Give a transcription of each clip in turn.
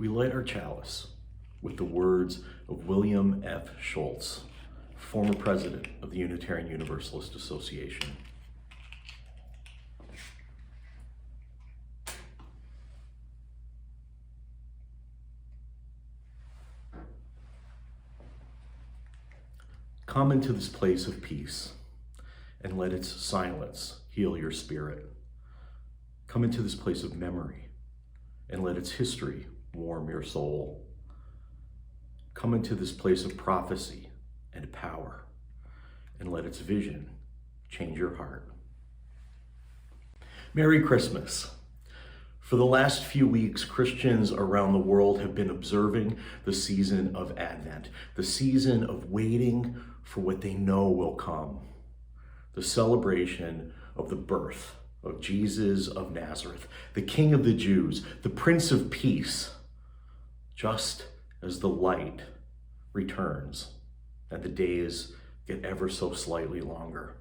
we light our chalice with the words of William F. Schultz, former president of the Unitarian Universalist Association. Come into this place of peace and let its silence heal your spirit. Come into this place of memory and let its history warm your soul. Come into this place of prophecy and power and let its vision change your heart. Merry Christmas. For the last few weeks, Christians around the world have been observing the season of Advent, the season of waiting for what they know will come, the celebration of the birth of Jesus of Nazareth, the King of the Jews, the Prince of Peace, just as the light returns and the days get ever so slightly longer.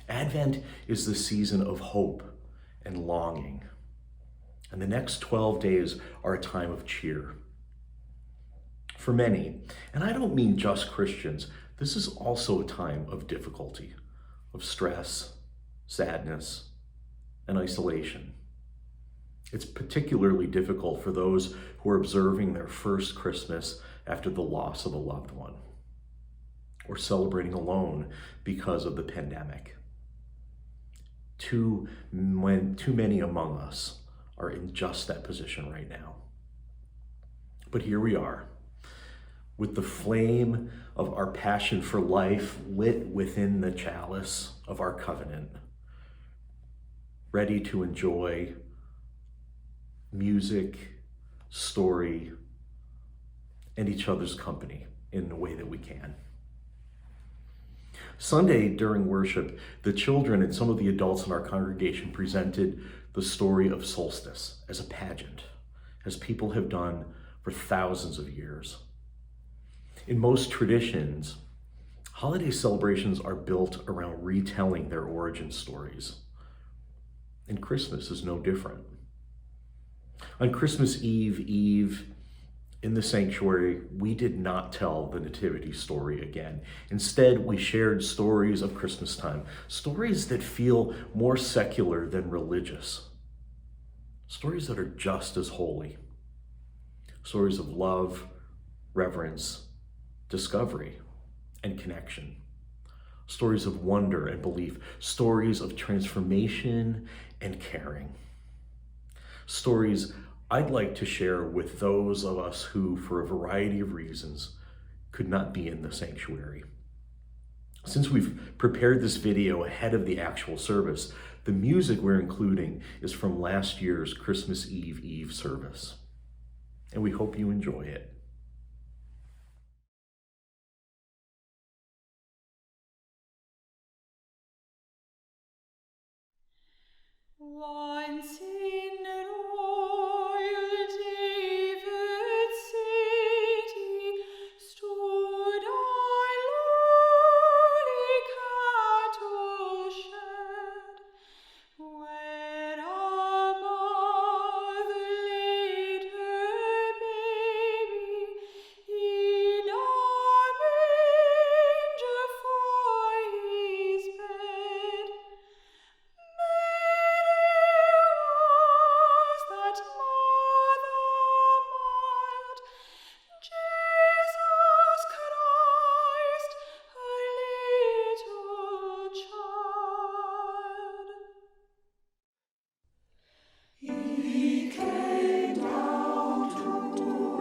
Advent is the season of hope and longing, and the next 12 days are a time of cheer. For many, and I don't mean just Christians, this is also a time of difficulty, of stress, sadness, and isolation. It's particularly difficult for those who are observing their first Christmas after the loss of a loved one, or celebrating alone because of the pandemic. Too many among us are in just that position right now. But here we are, with the flame of our passion for life lit within the chalice of our covenant, ready to enjoy music, story, and each other's company in the way that we can. Sunday, during worship, the children and some of the adults in our congregation presented the story of solstice as a pageant, as people have done for thousands of years. In most traditions, holiday celebrations are built around retelling their origin stories. And Christmas is no different. On Christmas Eve, in the sanctuary, we did not tell the nativity story again. Instead, we shared stories of Christmas time, stories that feel more secular than religious, stories that are just as holy, stories of love, reverence, discovery, and connection, stories of wonder and belief, stories of transformation and caring, stories I'd like to share with those of us who, for a variety of reasons, could not be in the sanctuary. Since we've prepared this video ahead of the actual service, the music we're including is from last year's Christmas Eve service, and we hope you enjoy it. Once in royal David's city stood a lowly cattle shed, where a mother laid her baby in a manger for his bed. That mother mild, Jesus Christ, her little child. He came down to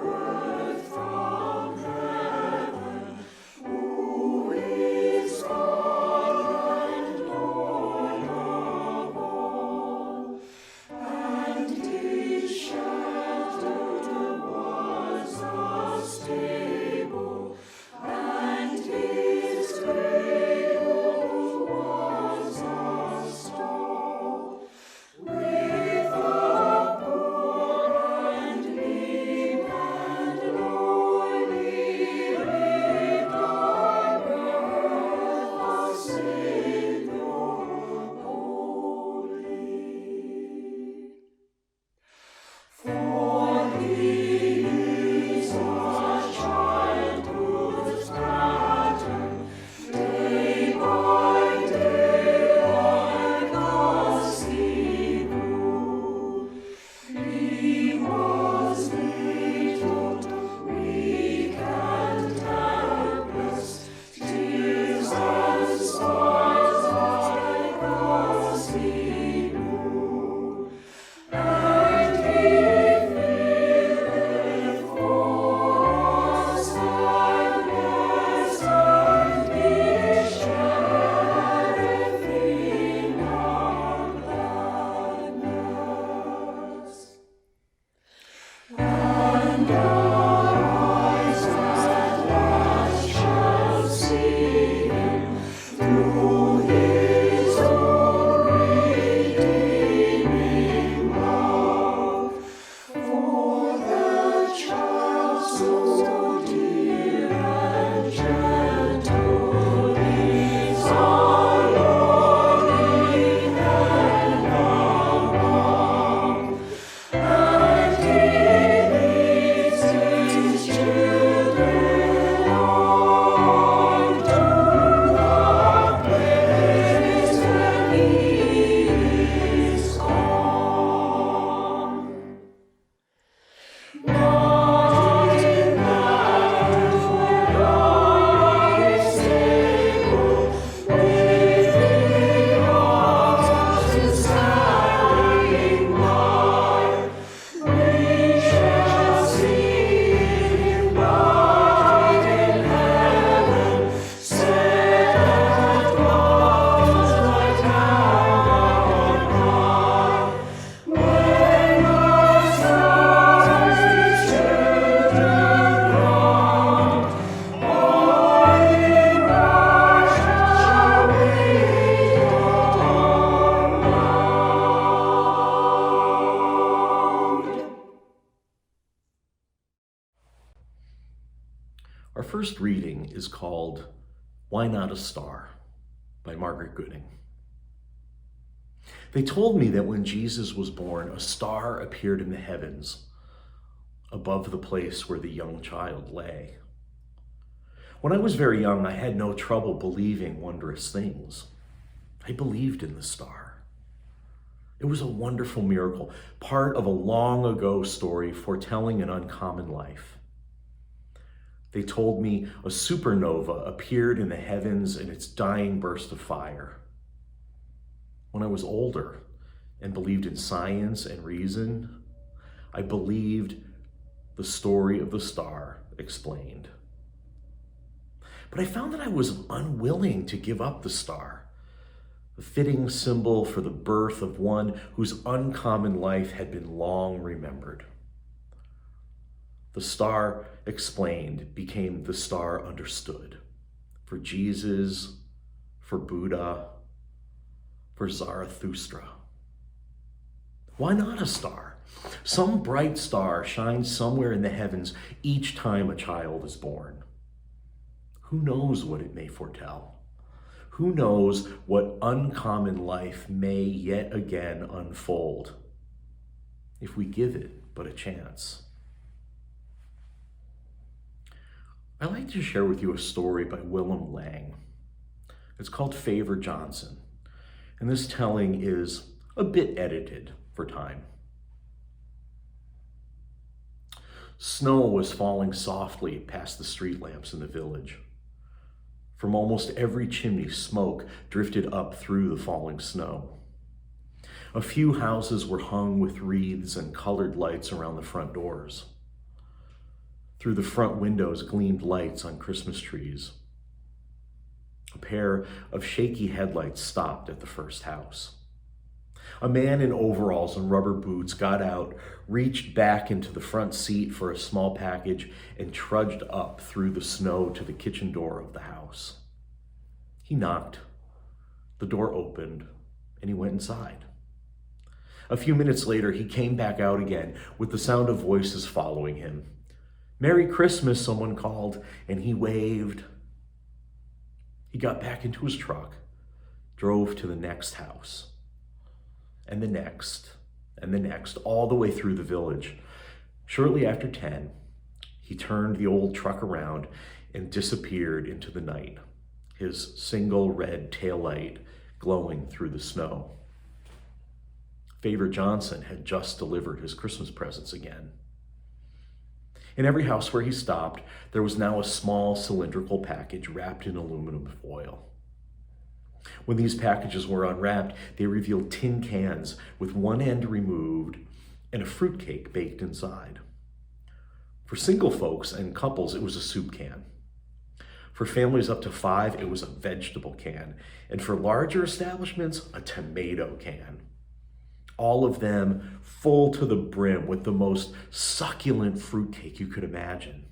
earth from heaven, who is God and Lord of all. And his shelter was a stable, and his cradle was a stall, with a poor first reading is called Why Not a Star by Margaret Gooding. They told me that when Jesus was born, a star appeared in the heavens above the place where the young child lay. When I was very young, I had no trouble believing wondrous things. I believed in the star. It was a wonderful miracle, part of a long ago story foretelling an uncommon life. They told me a supernova appeared in the heavens in its dying burst of fire. When I was older and believed in science and reason, I believed the story of the star explained. But I found that I was unwilling to give up the star, a fitting symbol for the birth of one whose uncommon life had been long remembered. The star explained became the star understood, for Jesus, for Buddha, for Zarathustra. Why not a star? Some bright star shines somewhere in the heavens each time a child is born. Who knows what it may foretell? Who knows what uncommon life may yet again unfold if we give it but a chance? I'd like to share with you a story by Willem Lang. It's called Favor Johnson, and this telling is a bit edited for time. Snow was falling softly past the street lamps in the village. From almost every chimney, smoke drifted up through the falling snow. A few houses were hung with wreaths and colored lights around the front doors. Through the front windows gleamed lights on Christmas trees. A pair of shaky headlights stopped at the first house. A man in overalls and rubber boots got out, reached back into the front seat for a small package, and trudged up through the snow to the kitchen door of the house. He knocked. The door opened, and he went inside. A few minutes later, he came back out again with the sound of voices following him. "Merry Christmas," someone called, and he waved. He got back into his truck, drove to the next house, and the next, all the way through the village. Shortly after 10, he turned the old truck around and disappeared into the night, his single red taillight glowing through the snow. Favor Johnson had just delivered his Christmas presents again. In every house where he stopped, there was now a small cylindrical package wrapped in aluminum foil. When these packages were unwrapped, they revealed tin cans with one end removed and a fruitcake baked inside. For single folks and couples, it was a soup can. For families up to 5, it was a vegetable can. And for larger establishments, a tomato can. All of them full to the brim with the most succulent fruitcake you could imagine,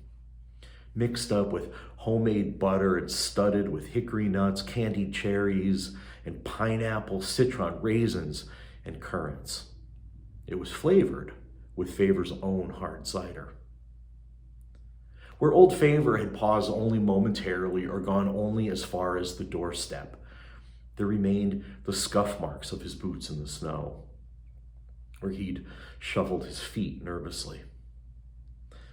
mixed up with homemade butter and studded with hickory nuts, candied cherries, and pineapple, citron, raisins, and currants. It was flavored with Favor's own hard cider. Where old Favor had paused only momentarily or gone only as far as the doorstep, there remained the scuff marks of his boots in the snow, where he'd shuffled his feet nervously.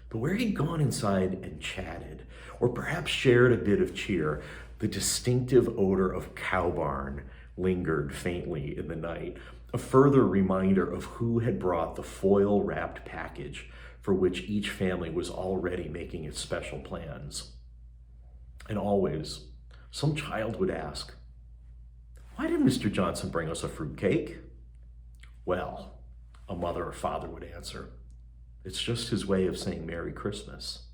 But where he'd gone inside and chatted, or perhaps shared a bit of cheer, the distinctive odor of cow barn lingered faintly in the night, a further reminder of who had brought the foil-wrapped package for which each family was already making its special plans. And always, some child would ask, "Why did Mr. Johnson bring us a fruitcake?" "Well," a mother or father would answer, "it's just his way of saying Merry Christmas."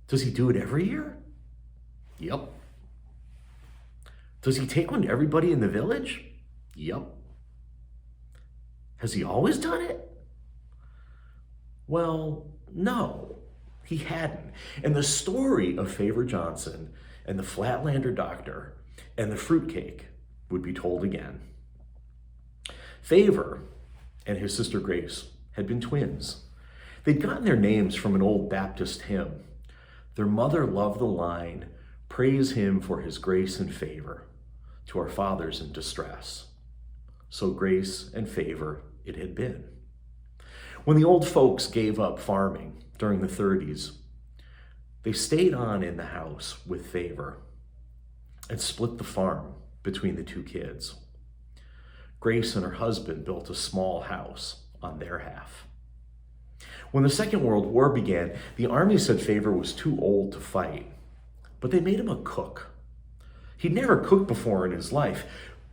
"Does he do it every year?" "Yep." "Does he take one to everybody in the village?" "Yep." "Has he always done it?" Well, no, he hadn't. And the story of Favor Johnson and the Flatlander doctor and the fruitcake would be told again. Favor and his sister Grace had been twins. They'd gotten their names from an old Baptist hymn. Their mother loved the line, "Praise him for his grace and favor to our fathers in distress." So grace and favor it had been. When the old folks gave up farming during the 30s, they stayed on in the house with Favor and split the farm between the two kids. Grace and her husband built a small house on their half. When the Second World War began, the Army said Favor was too old to fight, but they made him a cook. He'd never cooked before in his life,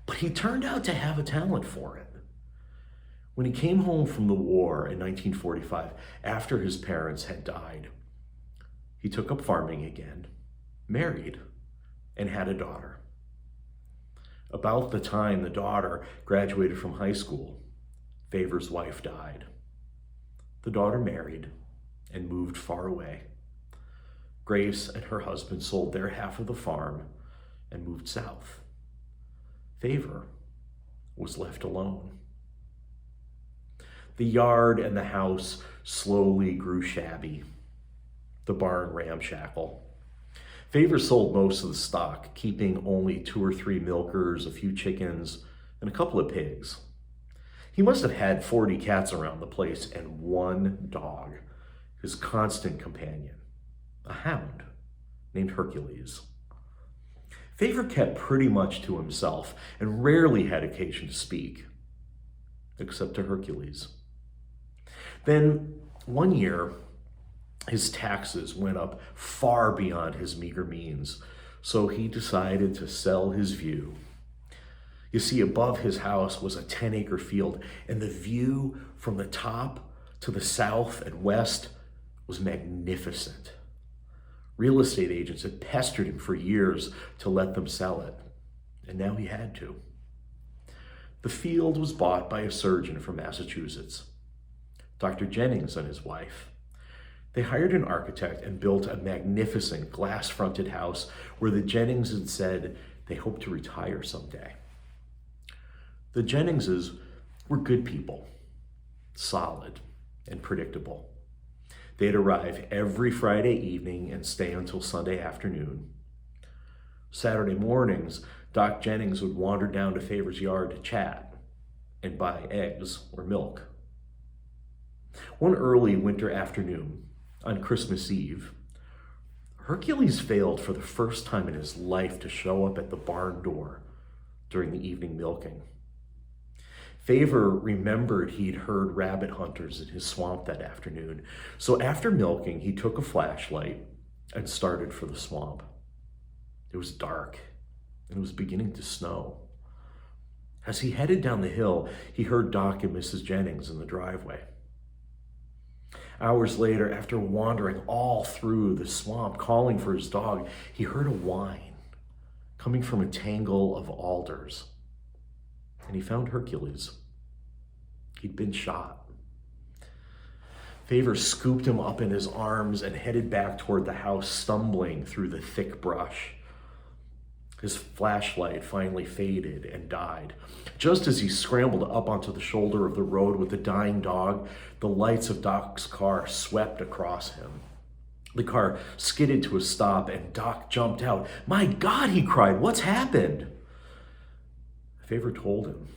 but he turned out to have a talent for it. When he came home from the war in 1945, after his parents had died, he took up farming again, married, and had a daughter. About the time the daughter graduated from high school, Favor's wife died. The daughter married and moved far away. Grace and her husband sold their half of the farm and moved south. Favor was left alone. The yard and the house slowly grew shabby, the barn ramshackle. Favor sold most of the stock, keeping only 2 or 3 milkers, a few chickens, and a couple of pigs. He must have had 40 cats around the place and 1 dog, his constant companion, a hound named Hercules. Favor kept pretty much to himself and rarely had occasion to speak, except to Hercules. Then one year, his taxes went up far beyond his meager means, so he decided to sell his view. You see, above his house was a 10-acre field, and the view from the top to the south and west was magnificent. Real estate agents had pestered him for years to let them sell it, and now he had to. The field was bought by a surgeon from Massachusetts, Dr. Jennings and his wife. They hired an architect and built a magnificent glass-fronted house where the Jennings had said they hoped to retire someday. The Jenningses were good people, solid and predictable. They'd arrive every Friday evening and stay until Sunday afternoon. Saturday mornings, Doc Jennings would wander down to Favor's yard to chat and buy eggs or milk. One early winter afternoon, on Christmas Eve, Hercules failed for the first time in his life to show up at the barn door during the evening milking. Favor remembered he'd heard rabbit hunters in his swamp that afternoon, so after milking, he took a flashlight and started for the swamp. It was dark, and it was beginning to snow. As he headed down the hill, he heard Doc and Mrs. Jennings in the driveway. Hours later, after wandering all through the swamp, calling for his dog, he heard a whine coming from a tangle of alders. And he found Hercules. He'd been shot. Favor scooped him up in his arms and headed back toward the house, stumbling through the thick brush. His flashlight finally faded and died. Just as he scrambled up onto the shoulder of the road with the dying dog, the lights of Doc's car swept across him. The car skidded to a stop and Doc jumped out. "My God," he cried, "what's happened?" Favor told him.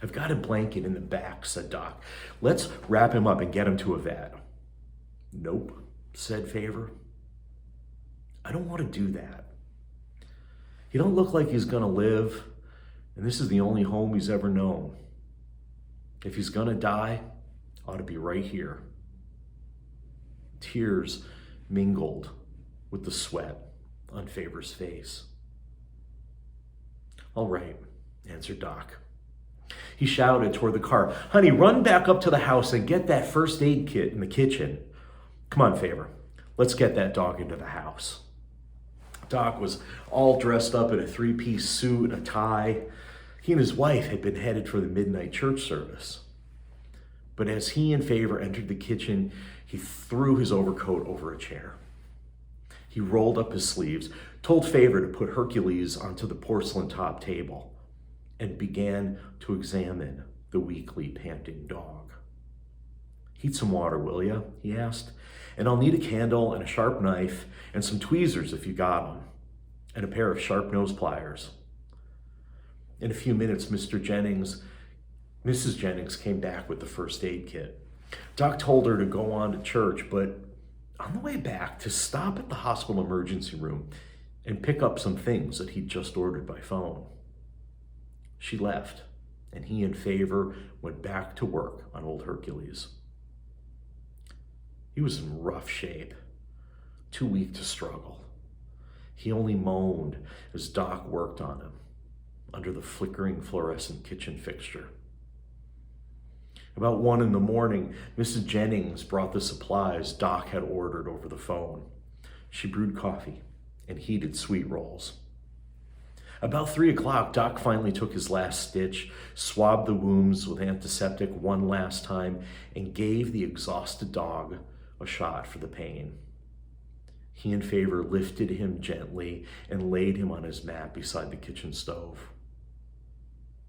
"I've got a blanket in the back," said Doc. "Let's wrap him up and get him to a vet." "Nope," said Favor. "I don't want to do that. He don't look like he's gonna live, and this is the only home he's ever known. If he's gonna die, ought to be right here." Tears mingled with the sweat on Favor's face. "All right," answered Doc. He shouted toward the car, "Honey, run back up to the house and get that first aid kit in the kitchen. Come on, Favor, let's get that dog into the house." Doc was all dressed up in a 3-piece suit and a tie. He and his wife had been headed for the midnight church service. But as he and Favor entered the kitchen, he threw his overcoat over a chair. He rolled up his sleeves, told Favor to put Hercules onto the porcelain top table, and began to examine the weakly panting dog. Heat some water, will ya? He asked. And I'll need a candle and a sharp knife and some tweezers if you got them, and a pair of sharp-nosed pliers. In a few minutes, Mrs. Jennings came back with the first aid kit. Doc told her to go on to church, but on the way back, to stop at the hospital emergency room and pick up some things that he'd just ordered by phone. She left, and he and Favor went back to work on old Hercules. He was in rough shape, too weak to struggle. He only moaned as Doc worked on him under the flickering fluorescent kitchen fixture. About 1 a.m, Mrs. Jennings brought the supplies Doc had ordered over the phone. She brewed coffee and heated sweet rolls. About 3 o'clock, Doc finally took his last stitch, swabbed the wounds with antiseptic one last time, and gave the exhausted dog a shot for the pain. He and Favor lifted him gently and laid him on his mat beside the kitchen stove.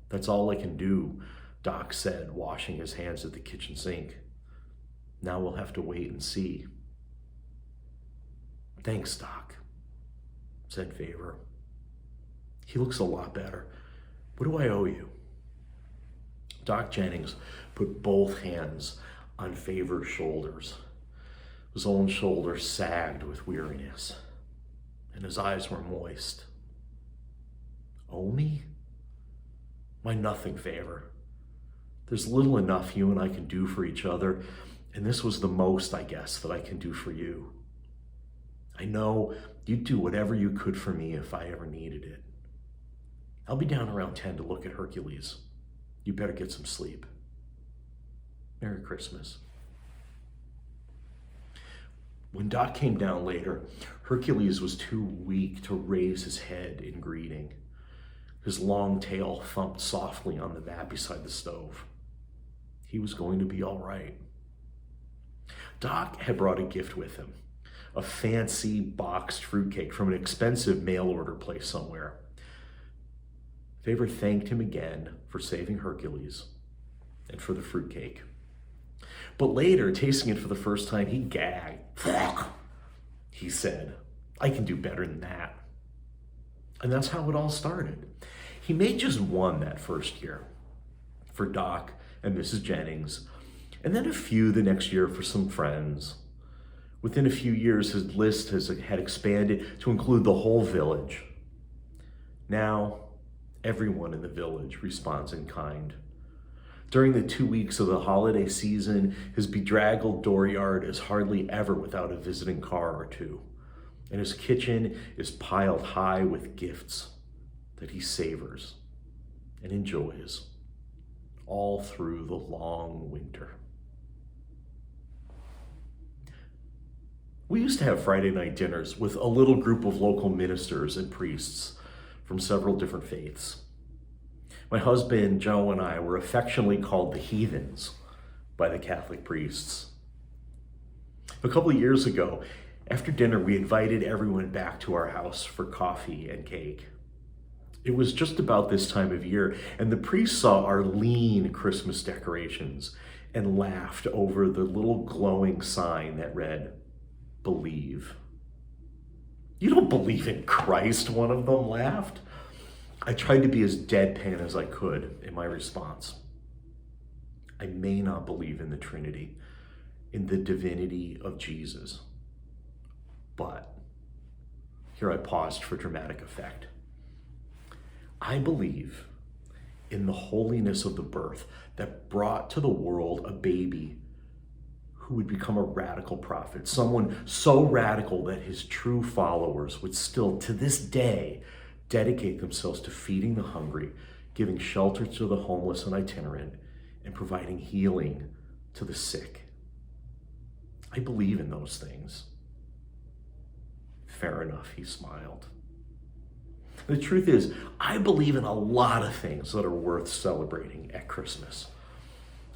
"That's all I can do," Doc said, washing his hands at the kitchen sink. "Now we'll have to wait and see." "Thanks, Doc," said Favor. "He looks a lot better. What do I owe you?" Doc Jennings put both hands on Favor's shoulders. His own shoulders sagged with weariness, and his eyes were moist. "Owe me? Why, nothing, Favor. There's little enough you and I can do for each other, and this was the most, I guess, that I can do for you. I know you'd do whatever you could for me if I ever needed it. I'll be down around 10 to look at Hercules. You better get some sleep. Merry Christmas." When Doc came down later, Hercules was too weak to raise his head in greeting. His long tail thumped softly on the mat beside the stove. He was going to be all right. Doc had brought a gift with him, a fancy boxed fruitcake from an expensive mail order place somewhere. Favor thanked him again for saving Hercules and for the fruitcake. But later, tasting it for the first time, he gagged. He said, "I can do better than that." And that's how it all started. He made just one that first year for Doc and Mrs. Jennings, and then a few the next year for some friends. Within a few years, his list had expanded to include the whole village. Now, everyone in the village responds in kind. During the 2 weeks of the holiday season, his bedraggled dooryard is hardly ever without a visiting car or two, and his kitchen is piled high with gifts that he savors and enjoys all through the long winter. We used to have Friday night dinners with a little group of local ministers and priests from several different faiths. My husband, Joe, and I were affectionately called the heathens by the Catholic priests. A couple of years ago, after dinner, we invited everyone back to our house for coffee and cake. It was just about this time of year, and the priest saw our lean Christmas decorations and laughed over the little glowing sign that read, "Believe." "You don't believe in Christ," one of them laughed. I tried to be as deadpan as I could in my response. I may not believe in the Trinity, in the divinity of Jesus, but, here I paused for dramatic effect, I believe in the holiness of the birth that brought to the world a baby who would become a radical prophet, someone so radical that his true followers would still, to this day, dedicate themselves to feeding the hungry, giving shelter to the homeless and itinerant, and providing healing to the sick. I believe in those things. Fair enough, he smiled. The truth is, I believe in a lot of things that are worth celebrating at Christmas.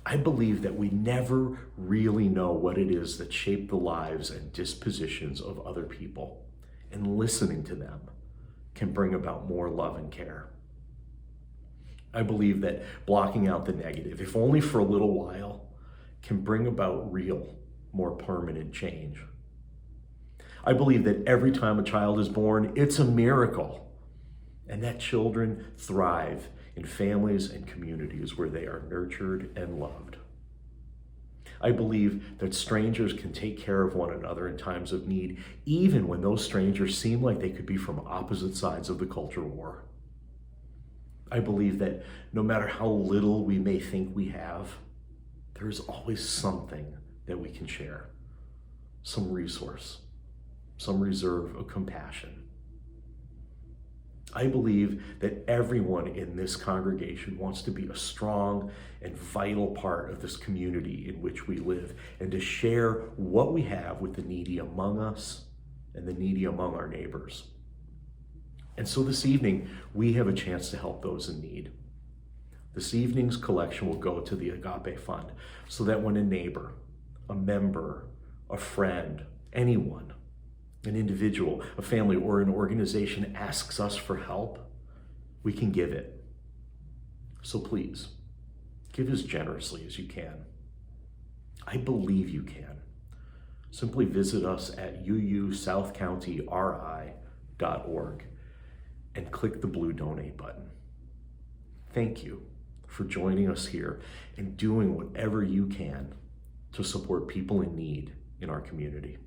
I believe that we never really know what it is that shape the lives and dispositions of other people, and listening to them can bring about more love and care. I believe that blocking out the negative, if only for a little while, can bring about real, more permanent change. I believe that every time a child is born, it's a miracle, and that children thrive in families and communities where they are nurtured and loved. I believe that strangers can take care of one another in times of need, even when those strangers seem like they could be from opposite sides of the culture war. I believe that no matter how little we may think we have, there is always something that we can share, some resource, some reserve of compassion. I believe that everyone in this congregation wants to be a strong and vital part of this community in which we live, and to share what we have with the needy among us and the needy among our neighbors. And so this evening, we have a chance to help those in need. This evening's collection will go to the Agape Fund, so that when a neighbor, a member, a friend, anyone, an individual, a family, or an organization asks us for help, we can give it. So please, give as generously as you can. I believe you can. Simply visit us at UUCSC.org and click the blue donate button. Thank you for joining us here and doing whatever you can to support people in need in our community.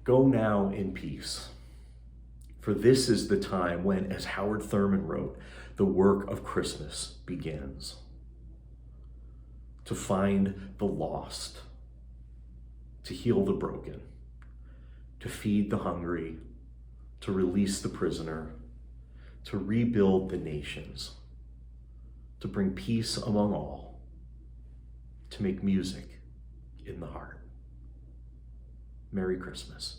Go now in peace. For this is the time when, as Howard Thurman wrote, the work of Christmas begins. To find the lost, to heal the broken, to feed the hungry, to release the prisoner, to rebuild the nations, to bring peace among all, to make music in the heart. Merry Christmas.